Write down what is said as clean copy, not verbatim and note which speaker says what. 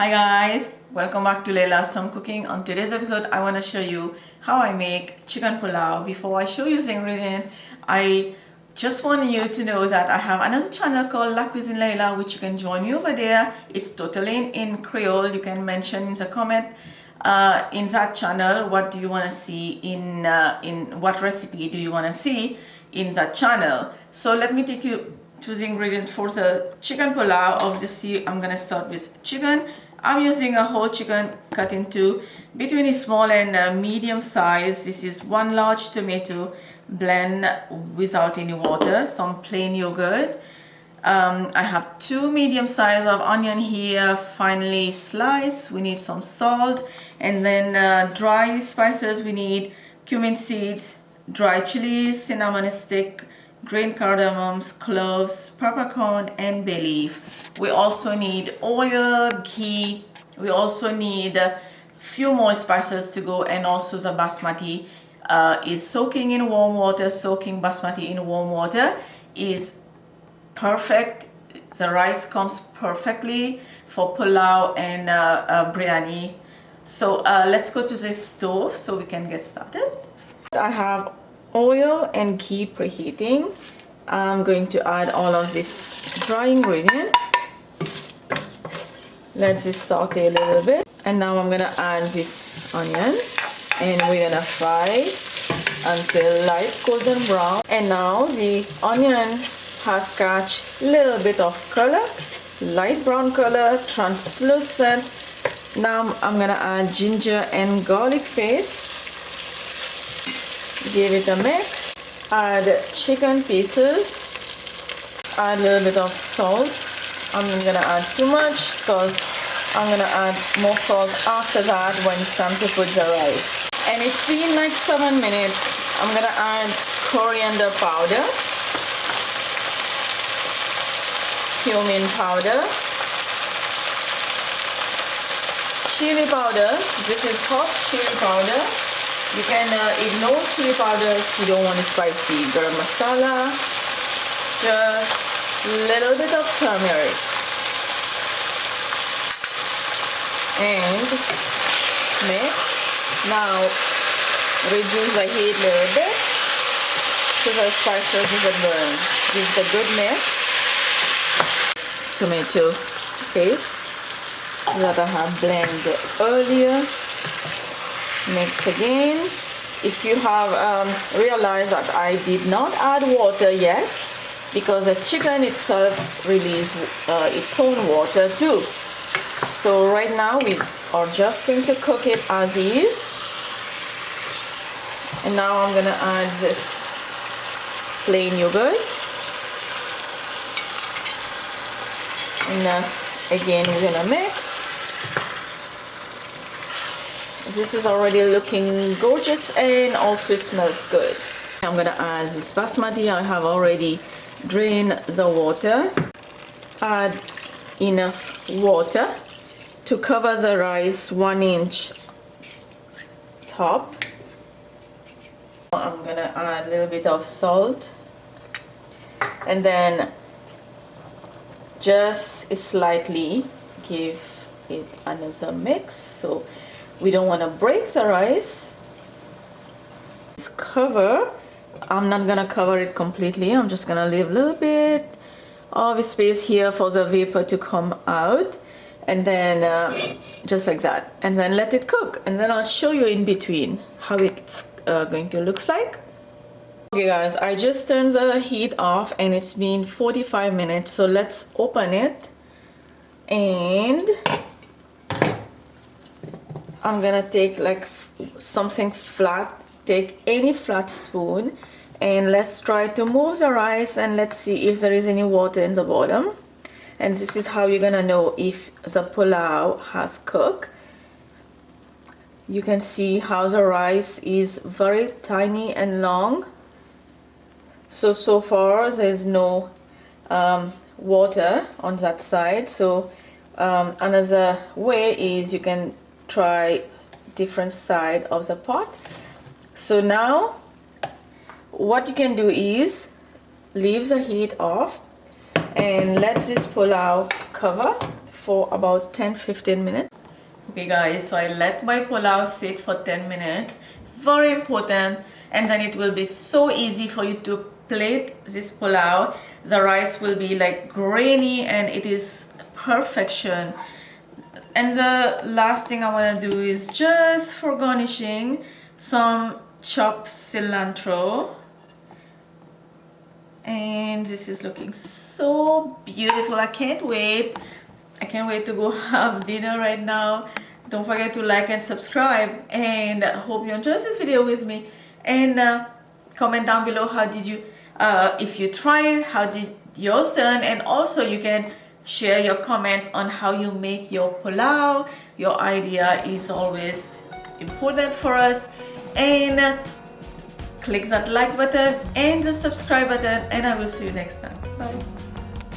Speaker 1: Hi guys, welcome back to Laila's Some Cooking. On today's episode I want to show you how I make chicken pulao. Before I show you the ingredient, I just want you to know that I have another channel called Cuisine Laila, which you can join me over there. It's totally in Creole. You can mention in the comment in that channel what do you want to see in what recipe do you want to see in that channel. So let me take you to the ingredient for the chicken pulao. Obviously I'm gonna start with chicken. I'm using a whole chicken cut into between a small and medium size. This is 1 large tomato blend without any water, some plain yogurt. I have 2 medium size of onion here, finely sliced. We need some salt, and then dry spices. We need cumin seeds, dry chillies, cinnamon stick, green cardamoms, cloves, peppercorn, and bay leaf. We also need oil, ghee. We also need a few more spices to go, and also the basmati is soaking in warm water. Soaking basmati in warm water is perfect. The rice comes perfectly for pulao and biryani. So let's go to the stove so we can get started. I have oil and ghee preheating. I'm going to add all of this dry ingredient. Let this saute a little bit, and now I'm gonna add this onion, and we're gonna fry until light golden brown. And now the onion has catch a little bit of color, light brown color, translucent. Now I'm gonna add ginger and garlic paste. Give it a mix. Add chicken pieces. Add a little bit of salt. I'm not gonna add too much because I'm gonna add more salt after that when it's time to put the rice. And it's been like 7 minutes. I'm gonna add coriander powder, cumin powder, chili powder. This is hot chili powder. You can ignore chili powder if you don't want it spicy. Garam masala, just a little bit of turmeric, and mix. Now reduce the heat a little bit so the spices doesn't burn. Give it a good mix. Tomato paste that I have blended earlier. Mix again. If you have realized that I did not add water yet, because the chicken itself releases its own water too. So right now we are just going to cook it as is. And now I'm gonna add this plain yogurt. And again we're gonna mix. This is already looking gorgeous and also smells good. I'm gonna add this basmati. I have already drained the water. Add enough water to cover the rice 1 inch top. I'm gonna add a little bit of salt, and then just slightly give it another mix. So we don't want to break the rice. Cover. I'm not gonna cover it completely. I'm just gonna leave a little bit of space here for the vapor to come out, and then just like that, and then let it cook, and then I'll show you in between how it's going to look like. Okay guys, I just turned the heat off and it's been 45 minutes. So let's open it, and I'm gonna take like something flat. Take any flat spoon, and let's try to move the rice, and let's see if there is any water in the bottom. And this is how you're gonna know if the pulao has cooked. You can see how the rice is very tiny and long. So far there's no water on that side. So another way is you can try different side of the pot. So now what you can do is leave the heat off and let this pulao cover for about 10-15 minutes. Okay guys, so I let my pulao sit for 10 minutes. Very important. And then it will be so easy for you to plate this pulao. The rice will be like grainy and it is perfection. And the last thing I want to do is just for garnishing some chopped cilantro. And this is looking so beautiful. I can't wait to go have dinner right now. Don't forget to like and subscribe, and hope you enjoyed this video with me. And comment down below how did you if you try it, how did yours turn, and also you can share your comments on how you make your pulao. Your idea is always important for us. And click that like button and the subscribe button, and I will see you next time. Bye.